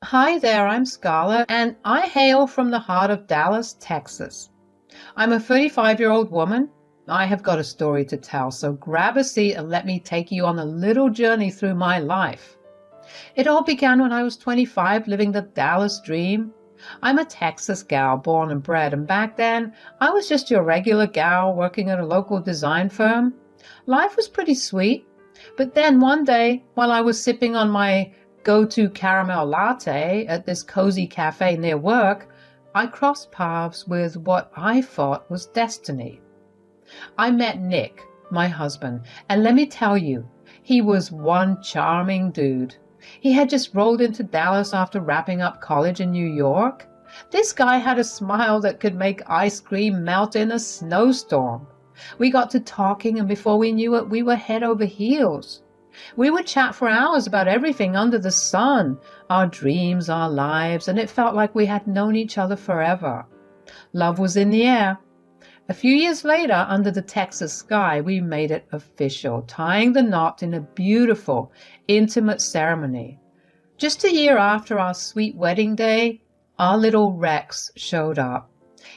Hi there, I'm Scarlett, and I hail from the heart of Dallas, Texas. I'm a 35-year-old woman. I have got a story to tell, so grab a seat and let me take you on a little journey through my life. It all began when I was 25, living the Dallas dream. I'm a Texas gal, born and bred, and back then I was just your regular gal working at a local design firm. Life was pretty sweet, but then one day, while I was sipping on my go-to caramel latte at this cozy cafe near work, I crossed paths with what I thought was destiny. I met Nick, my husband, and let me tell you, he was one charming dude. He had just rolled into Dallas after wrapping up college in New York. This guy had a smile that could make ice cream melt in a snowstorm. We got to talking, and before we knew it, we were head over heels. We would chat for hours about everything under the sun, our dreams, our lives, and it felt like we had known each other forever. Love was in the air. A few years later, under the Texas sky, we made it official, tying the knot in a beautiful, intimate ceremony. Just a year after our sweet wedding day, our little Rex showed up.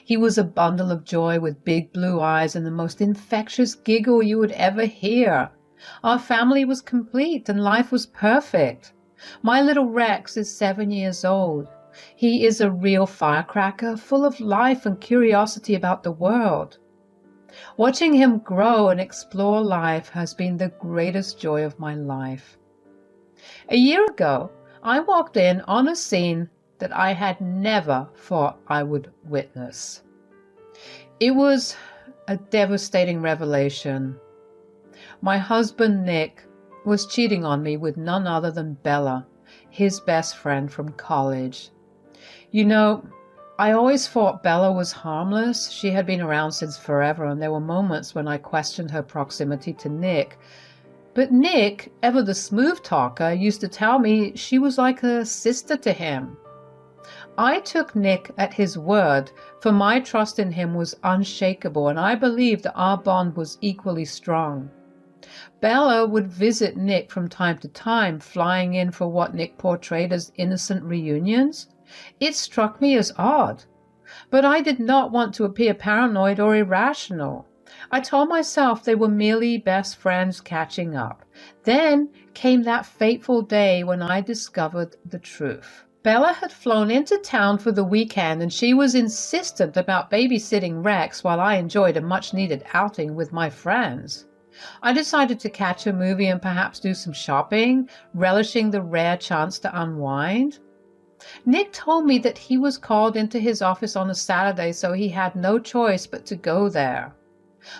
He was a bundle of joy with big blue eyes and the most infectious giggle you would ever hear. Our family was complete and life was perfect. My little Rex is 7 years old. He is a real firecracker, full of life and curiosity about the world. Watching him grow and explore life has been the greatest joy of my life. A year ago, I walked in on a scene that I had never thought I would witness. It was a devastating revelation. My husband, Nick, was cheating on me with none other than Bella, his best friend from college. You know, I always thought Bella was harmless. She had been around since forever, and there were moments when I questioned her proximity to Nick. But Nick, ever the smooth talker, used to tell me she was like a sister to him. I took Nick at his word, for my trust in him was unshakable, and I believed that our bond was equally strong. Bella would visit Nick from time to time, flying in for what Nick portrayed as innocent reunions. It struck me as odd, but I did not want to appear paranoid or irrational. I told myself they were merely best friends catching up. Then came that fateful day when I discovered the truth. Bella had flown into town for the weekend, and she was insistent about babysitting Rex while I enjoyed a much-needed outing with my friends. I decided to catch a movie and perhaps do some shopping, relishing the rare chance to unwind. Nick told me that he was called into his office on a Saturday, so he had no choice but to go there.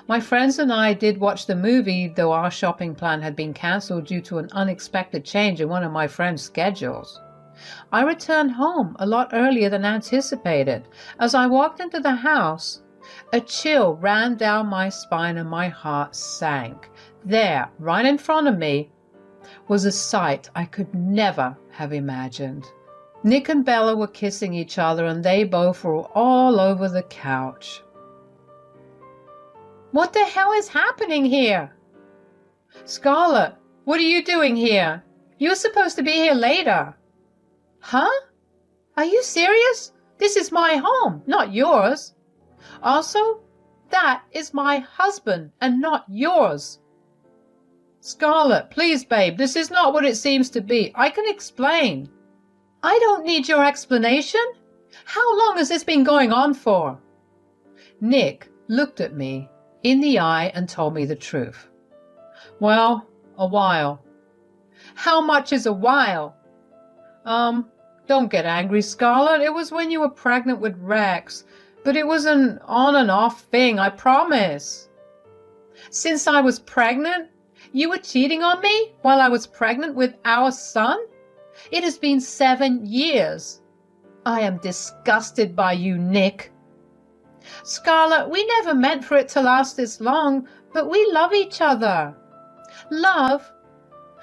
My friends and I did watch the movie, though our shopping plan had been cancelled due to an unexpected change in one of my friend's schedules. I returned home a lot earlier than anticipated. As I walked into the house, a chill ran down my spine and my heart sank. There, right in front of me, was a sight I could never have imagined. Nick and Bella were kissing each other, and they both were all over the couch. "What the hell is happening here?" "Scarlett, what are you doing here? You're supposed to be here later." "Huh? Are you serious? This is my home, not yours. Also, that is my husband and not yours." "Scarlett, please, babe, this is not what it seems to be. I can explain." "I don't need your explanation. How long has this been going on for?" Nick looked at me in the eye and told me the truth. "Well, a while." "How much is a while?" Don't get angry, Scarlett. It was when you were pregnant with Rex. But it was an on and off thing, I promise." "Since I was pregnant? You were cheating on me while I was pregnant with our son? It has been 7 years. I am disgusted by you, Nick." "Scarlett, we never meant for it to last this long, but we love each other." "Love?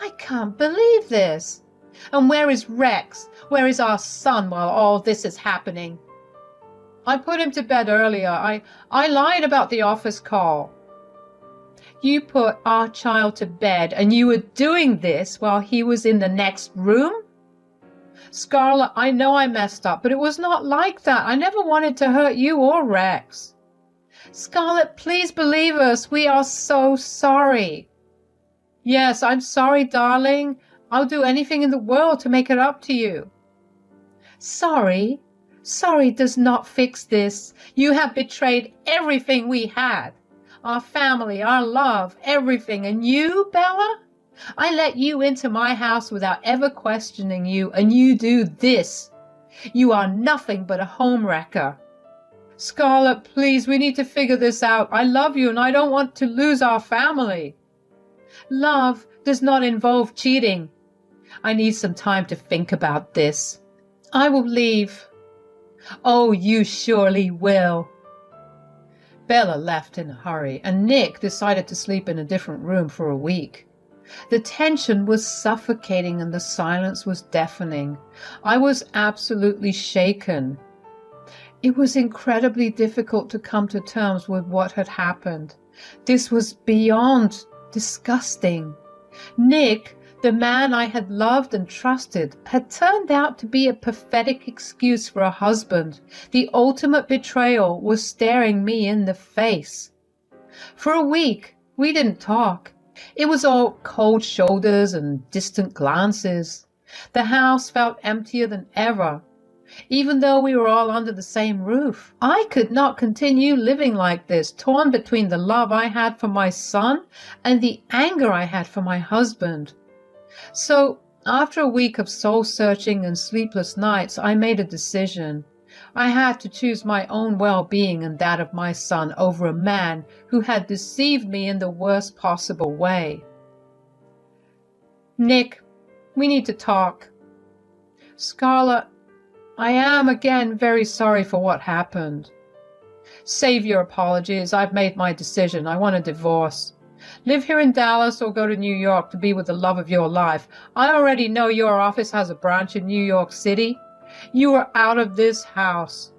I can't believe this. And where is Rex? Where is our son while all this is happening?" "I put him to bed earlier. I lied about the office call." "You put our child to bed and you were doing this while he was in the next room?" Scarlett, I know I messed up, but it was not like that. I never wanted to hurt you or Rex. Scarlett, please believe us. We are so sorry. Yes, I'm sorry, darling. I'll do anything in the world to make it up to you. Sorry? Sorry does not fix this. You have betrayed everything we had. Our family, our love, everything. And you, Bella? I let you into my house without ever questioning you, and you do this. You are nothing but a homewrecker. Scarlett, please, we need to figure this out. I love you, and I don't want to lose our family. Love does not involve cheating. I need some time to think about this. I will leave. Oh, you surely will. Bella left in a hurry, and Nick decided to sleep in a different room for a week. The tension was suffocating and the silence was deafening. I was absolutely shaken. It was incredibly difficult to come to terms with what had happened. This was beyond disgusting. Nick, the man I had loved and trusted, had turned out to be a pathetic excuse for a husband. The ultimate betrayal was staring me in the face. For a week, we didn't talk. It was all cold shoulders and distant glances. The house felt emptier than ever, even though we were all under the same roof. I could not continue living like this, torn between the love I had for my son and the anger I had for my husband. So, after a week of soul-searching and sleepless nights, I made a decision. I had to choose my own well-being and that of my son over a man who had deceived me in the worst possible way. Nick, we need to talk. Scarlett, I am again very sorry for what happened. Save your apologies. I've made my decision. I want a divorce. Live here in Dallas or go to New York to be with the love of your life. I already know your office has a branch in New York City. You are out of this house.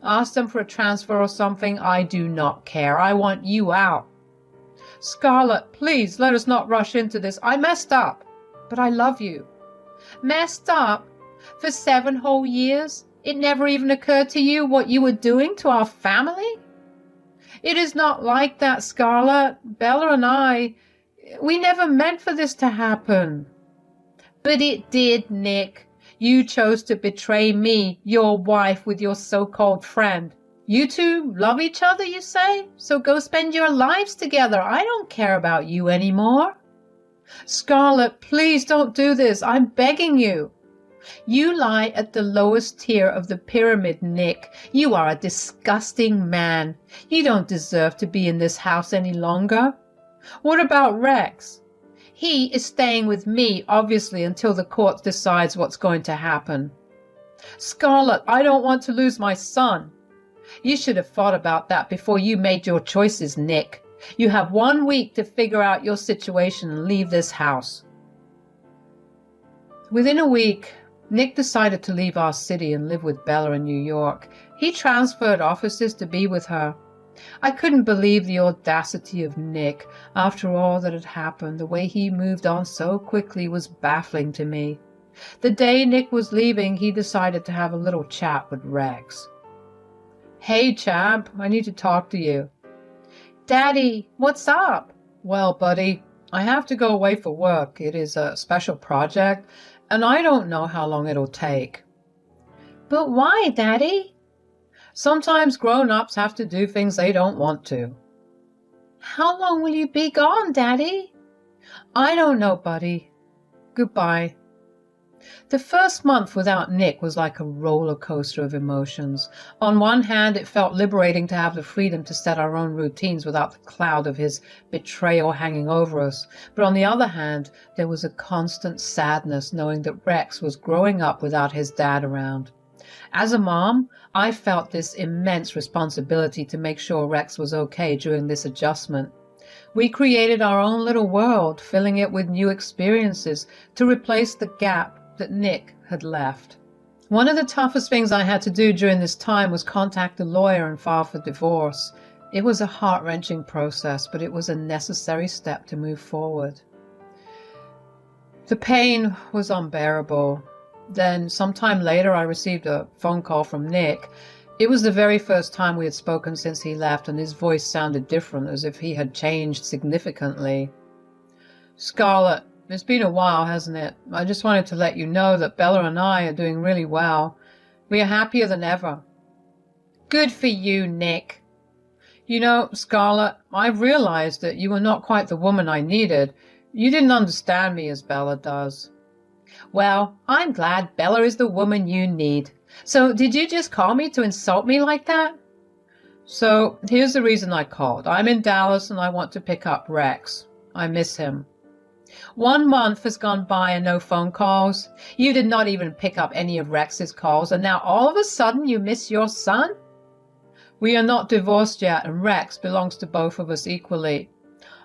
Ask them for a transfer or something. I do not care. I want you out. Scarlett, please let us not rush into this. I messed up, but I love you. Messed up? For 7 whole years? It never even occurred to you what you were doing to our family? It is not like that, Scarlett. Bella and I, we never meant for this to happen. But it did, Nick. You chose to betray me, your wife, with your so-called friend. You two love each other, you say? So go spend your lives together. I don't care about you anymore. Scarlett, please don't do this. I'm begging you. You lie at the lowest tier of the pyramid, Nick. You are a disgusting man. You don't deserve to be in this house any longer. What about Rex? He is staying with me, obviously, until the court decides what's going to happen. Scarlett, I don't want to lose my son. You should have thought about that before you made your choices, Nick. You have 1 week to figure out your situation and leave this house. Within a week, Nick decided to leave our city and live with Bella in New York. He transferred offices to be with her. I couldn't believe the audacity of Nick. After all that had happened, the way he moved on so quickly was baffling to me. The day Nick was leaving, he decided to have a little chat with Rex. Hey, champ, I need to talk to you. Daddy, what's up? Well, buddy, I have to go away for work. It is a special project, and I don't know how long it'll take. But why, Daddy? Sometimes grown-ups have to do things they don't want to. How long will you be gone, Daddy? I don't know, buddy. Goodbye. The first month without Nick was like a roller coaster of emotions. On one hand, it felt liberating to have the freedom to set our own routines without the cloud of his betrayal hanging over us. But on the other hand, there was a constant sadness knowing that Rex was growing up without his dad around. As a mom, I felt this immense responsibility to make sure Rex was okay during this adjustment. We created our own little world, filling it with new experiences to replace the gap that Nick had left. One of the toughest things I had to do during this time was contact a lawyer and file for divorce. It was a heart-wrenching process, but it was a necessary step to move forward. The pain was unbearable. Then sometime later I received a phone call from Nick. It was the very first time we had spoken since he left, and his voice sounded different, as if he had changed significantly. "Scarlett, it's been a while, hasn't it? I just wanted to let you know that Bella and I are doing really well. We are happier than ever." "Good for you, Nick." "You know, Scarlett, I've realized that you were not quite the woman I needed. You didn't understand me as Bella does." "Well, I'm glad Bella is the woman you need. So did you just call me to insult me like that?" "So here's the reason I called. I'm in Dallas and I want to pick up Rex. I miss him." 1 month has gone by and no phone calls. You did not even pick up any of Rex's calls, and now all of a sudden you miss your son? "We are not divorced yet, and Rex belongs to both of us equally.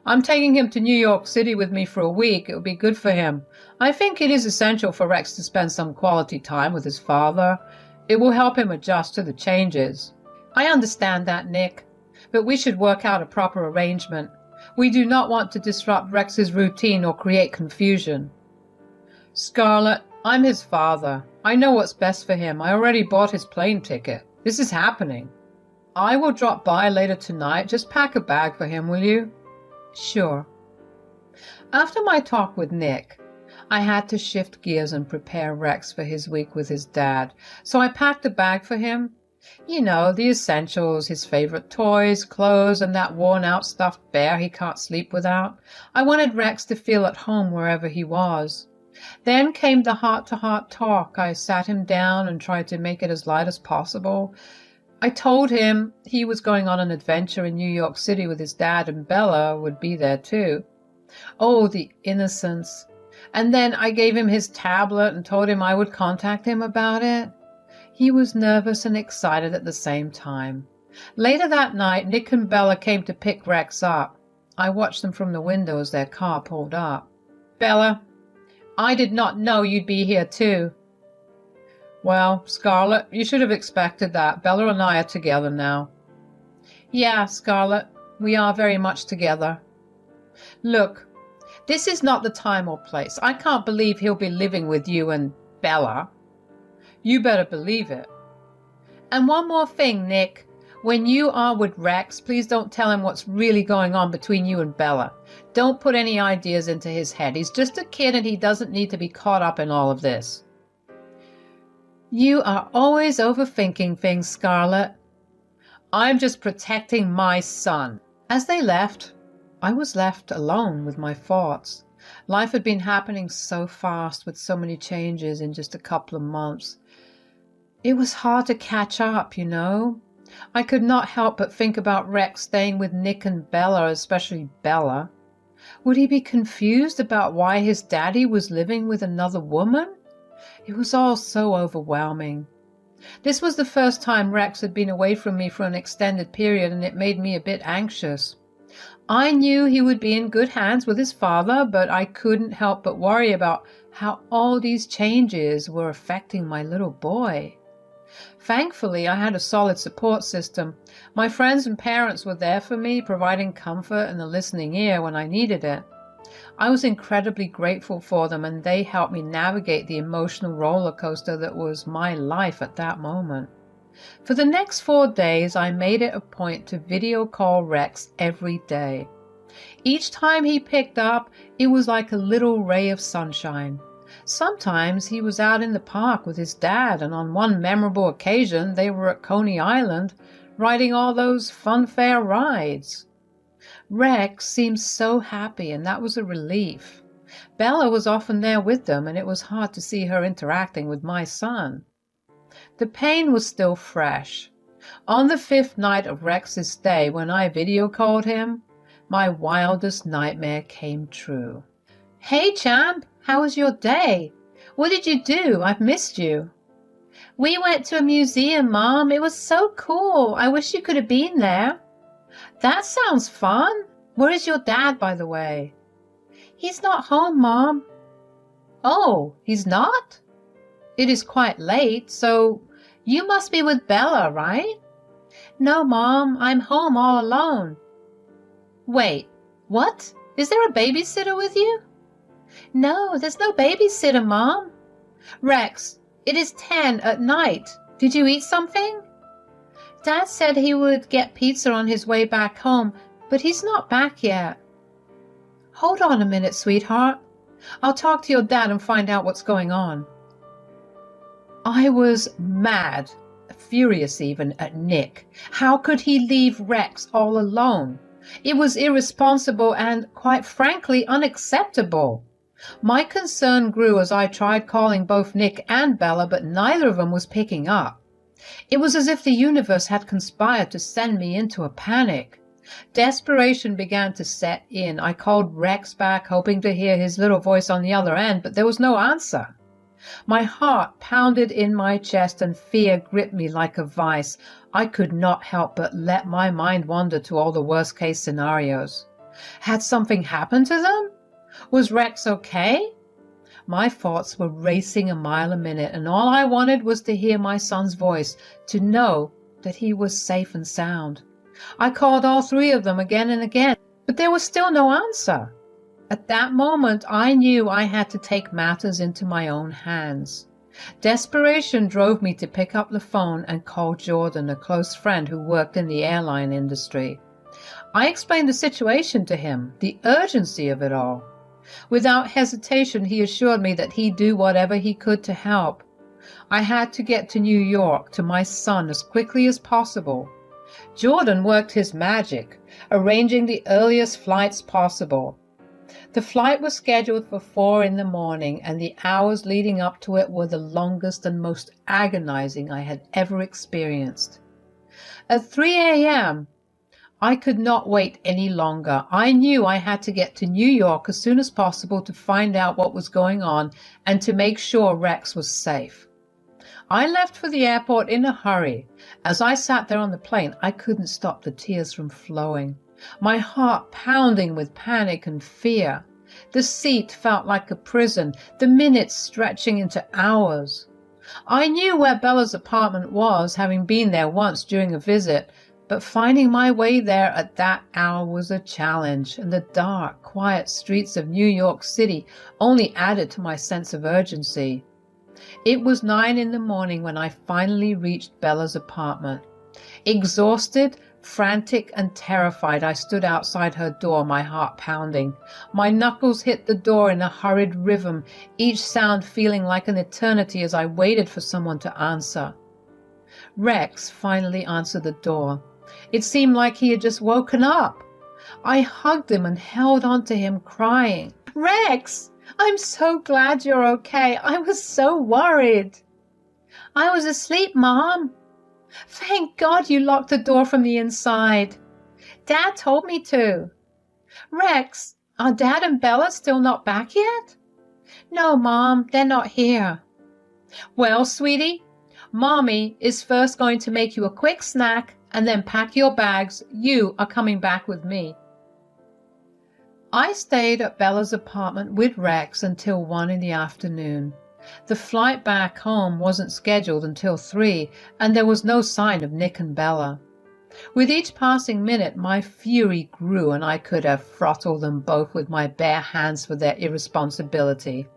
I'm taking him to New York City with me for a week. It will be good for him. I think it is essential for Rex to spend some quality time with his father. It will help him adjust to the changes." "I understand that, Nick, but we should work out a proper arrangement. We do not want to disrupt Rex's routine or create confusion." "Scarlett, I'm his father. I know what's best for him. I already bought his plane ticket. This is happening. I will drop by later tonight. Just pack a bag for him, will you?" "Sure." After my talk with Nick, I had to shift gears and prepare Rex for his week with his dad, so I packed a bag for him. You know, the essentials, his favorite toys, clothes, and that worn-out stuffed bear he can't sleep without. I wanted Rex to feel at home wherever he was. Then came the heart-to-heart talk. I sat him down and tried to make it as light as possible. I told him he was going on an adventure in New York City with his dad, and Bella would be there too. Oh, the innocence. And then I gave him his tablet and told him I would contact him about it. He was nervous and excited at the same time. Later that night, Nick and Bella came to pick Rex up. I watched them from the window as their car pulled up. "Bella, I did not know you'd be here too." "Well, Scarlett, you should have expected that. Bella and I are together now." "Yeah, Scarlett, we are very much together." "Look, this is not the time or place. I can't believe he'll be living with you and Bella." "You better believe it." "And one more thing, Nick. When you are with Rex, please don't tell him what's really going on between you and Bella. Don't put any ideas into his head. He's just a kid and he doesn't need to be caught up in all of this." "You are always overthinking things, Scarlett." "I'm just protecting my son." As they left, I was left alone with my thoughts. Life had been happening so fast with so many changes in just a couple of months. It was hard to catch up, you know. I could not help but think about Rex staying with Nick and Bella, especially Bella. Would he be confused about why his daddy was living with another woman? It was all so overwhelming. This was the first time Rex had been away from me for an extended period, and it made me a bit anxious. I knew he would be in good hands with his father, but I couldn't help but worry about how all these changes were affecting my little boy. Thankfully, I had a solid support system. My friends and parents were there for me, providing comfort and a listening ear when I needed it. I was incredibly grateful for them, and they helped me navigate the emotional roller coaster that was my life at that moment. For the next 4 days, I made it a point to video call Rex every day. Each time he picked up, it was like a little ray of sunshine. Sometimes he was out in the park with his dad, and on one memorable occasion they were at Coney Island, riding all those funfair rides. Rex seemed so happy, and that was a relief. Bella was often there with them, and it was hard to see her interacting with my son. The pain was still fresh. On the 5th night of Rex's stay, when I video called him, my wildest nightmare came true. "Hey, champ, how was your day? What did you do? I've missed you." "We went to a museum, Mom. It was so cool. I wish you could have been there." "That sounds fun. Where is your dad, by the way?" "He's not home, Mom." "Oh, he's not? It is quite late, so you must be with Bella, right?" "No, Mom. I'm home all alone." "Wait, what? Is there a babysitter with you?" "No, there's no babysitter, Mom." Rex, it is 10 at night. Did you eat something? Dad said he would get pizza on his way back home, but he's not back yet. Hold on a minute, sweetheart. I'll talk to your dad and find out what's going on. I was mad, furious even, at Nick. How could he leave Rex all alone? It was irresponsible and, quite frankly, unacceptable. My concern grew as I tried calling both Nick and Bella, but neither of them was picking up. It was as if the universe had conspired to send me into a panic. Desperation began to set in. I called Rex back, hoping to hear his little voice on the other end, but there was no answer. My heart pounded in my chest and fear gripped me like a vice. I could not help but let my mind wander to all the worst-case scenarios. Had something happened to them? Was Rex okay? My thoughts were racing a mile a minute, and all I wanted was to hear my son's voice, to know that he was safe and sound. I called all three of them again and again, but there was still no answer. At that moment, I knew I had to take matters into my own hands. Desperation drove me to pick up the phone and call Jordan, a close friend who worked in the airline industry. I explained the situation to him, the urgency of it all. Without hesitation, he assured me that he'd do whatever he could to help. I had to get to New York to my son as quickly as possible. Jordan worked his magic, arranging the earliest flights possible. The flight was scheduled for 4 in the morning, and the hours leading up to it were the longest and most agonizing I had ever experienced. At 3 a.m., I could not wait any longer. I knew I had to get to New York as soon as possible to find out what was going on and to make sure Rex was safe. I left for the airport in a hurry. As I sat there on the plane, I couldn't stop the tears from flowing, my heart pounding with panic and fear. The seat felt like a prison, the minutes stretching into hours. I knew where Bella's apartment was, having been there once during a visit, but finding my way there at that hour was a challenge, and the dark, quiet streets of New York City only added to my sense of urgency. It was 9 in the morning when I finally reached Bella's apartment. Exhausted, frantic, and terrified, I stood outside her door, my heart pounding. My knuckles hit the door in a hurried rhythm, each sound feeling like an eternity as I waited for someone to answer. Rex finally answered the door. It seemed like he had just woken up. I hugged him and held on to him, crying, "Rex, I'm so glad you're okay. I was so worried." "I was asleep, Mom." "Thank God you locked the door from the inside." "Dad told me to." "Rex, are Dad and Bella still not back yet?" "No, Mom, they're not here." "Well, sweetie, Mommy is first going to make you a quick snack and then pack your bags. You are coming back with me." I stayed at Bella's apartment with Rex until 1 in the afternoon. The flight back home wasn't scheduled until 3, and there was no sign of Nick and Bella. With each passing minute, my fury grew, and I could have throttled them both with my bare hands for their irresponsibility.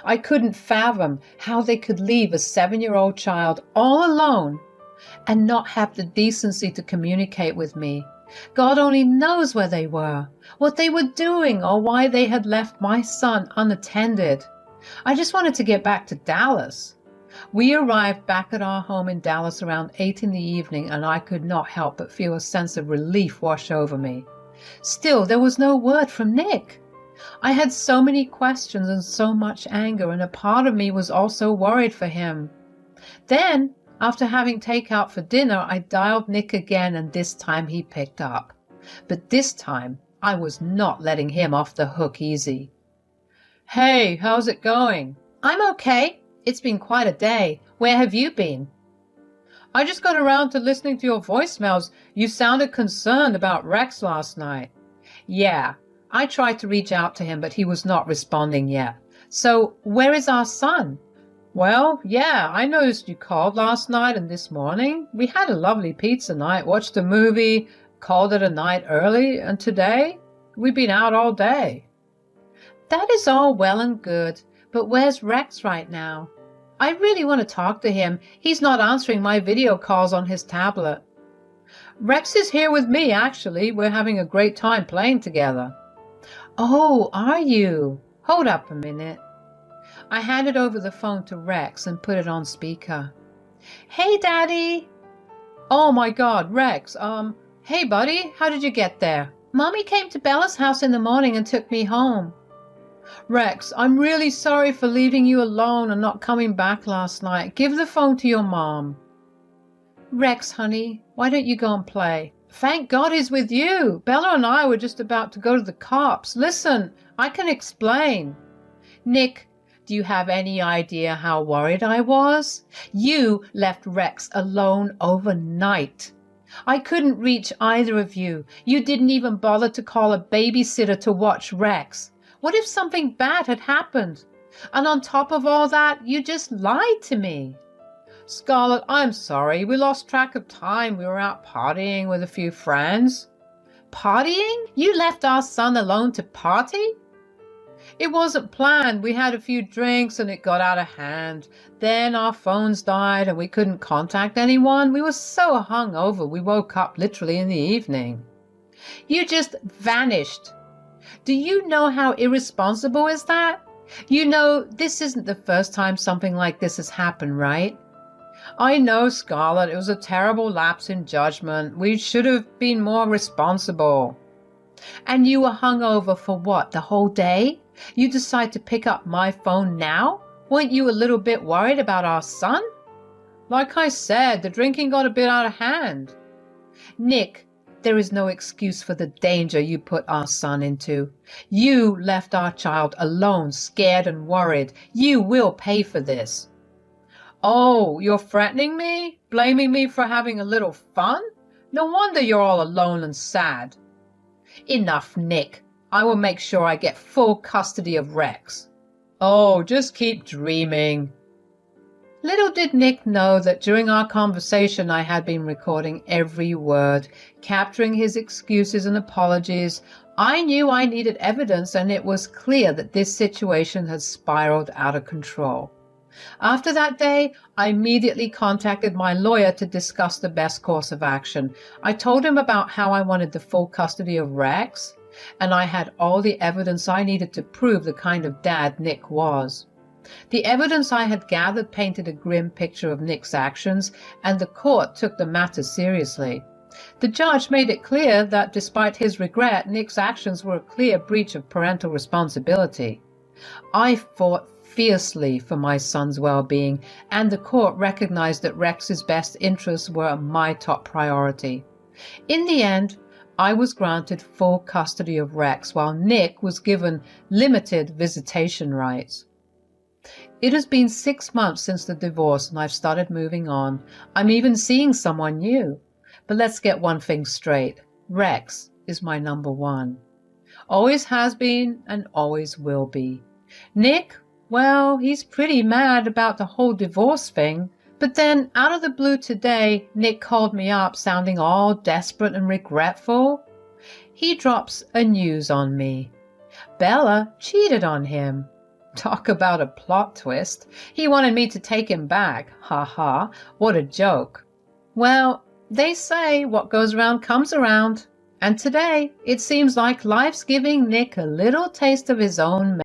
I couldn't fathom how they could leave a 7-year-old child all alone and not have the decency to communicate with me. God only knows where they were, what they were doing, or why they had left my son unattended. I just wanted to get back to Dallas. We arrived back at our home in Dallas around 8 in the evening, and I could not help but feel a sense of relief wash over me. Still, there was no word from Nick. I had so many questions and so much anger, and a part of me was also worried for him. Then, after having takeout for dinner, I dialed Nick again, and this time he picked up. But this time, I was not letting him off the hook easy. "Hey, how's it going?" "I'm okay. It's been quite a day. Where have you been?" "I just got around to listening to your voicemails. You sounded concerned about Rex last night." "Yeah, I tried to reach out to him, but he was not responding yet. So, where is our son?" "Well, yeah, I noticed you called last night and this morning. We had a lovely pizza night, watched a movie, called it a night early, and today, we've been out all day." "That is all well and good, but where's Rex right now?" I really want to talk to him. He's not answering my video calls on his tablet. Rex is here with me, actually. We're having a great time playing together. Oh, are you? Hold up a minute. I handed over the phone to Rex and put it on speaker. Hey, Daddy. Oh my God, Rex, hey buddy, how did you get there? Mommy came to Bella's house in the morning and took me home. Rex, I'm really sorry for leaving you alone and not coming back last night. Give the phone to your mom. Rex, honey, why don't you go and play? Thank God he's with you. Bella and I were just about to go to the cops. Listen, I can explain. Nick, do you have any idea how worried I was? You left Rex alone overnight. I couldn't reach either of you. You didn't even bother to call a babysitter to watch Rex. What if something bad had happened? And on top of all that, you just lied to me. Scarlett, I'm sorry. We lost track of time. We were out partying with a few friends. Partying? You left our son alone to party? It wasn't planned. We had a few drinks and it got out of hand. Then our phones died and we couldn't contact anyone. We were so hungover we woke up literally in the evening. You just vanished. Do you know how irresponsible is that? You know, this isn't the first time something like this has happened, right? I know, Scarlett, it was a terrible lapse in judgment. We should have been more responsible. And you were hungover for what, the whole day? You decide to pick up my phone now? Weren't you a little bit worried about our son? Like I said, the drinking got a bit out of hand. Nick, there is no excuse for the danger you put our son into. You left our child alone, scared and worried. You will pay for this. Oh, you're threatening me? Blaming me for having a little fun? No wonder you're all alone and sad. Enough, Nick. I will make sure I get full custody of Rex. Oh, just keep dreaming. Little did Nick know that during our conversation I had been recording every word, capturing his excuses and apologies. I knew I needed evidence, and it was clear that this situation had spiraled out of control. After that day, I immediately contacted my lawyer to discuss the best course of action. I told him about how I wanted the full custody of Rex, and I had all the evidence I needed to prove the kind of dad Nick was. The evidence I had gathered painted a grim picture of Nick's actions, and the court took the matter seriously. The judge made it clear that despite his regret, Nick's actions were a clear breach of parental responsibility. I fought fiercely for my son's well-being, and the court recognized that Rex's best interests were my top priority. In the end, I was granted full custody of Rex, while Nick was given limited visitation rights. It has been 6 months since the divorce, and I've started moving on. I'm even seeing someone new. But let's get one thing straight. Rex is my number one. Always has been and always will be. Nick, well, he's pretty mad about the whole divorce thing. But then, out of the blue today, Nick called me up sounding all desperate and regretful. He drops a news on me. Bella cheated on him. Talk about a plot twist. He wanted me to take him back. Ha ha, what a joke. Well, they say what goes around comes around. And today, it seems like life's giving Nick a little taste of his own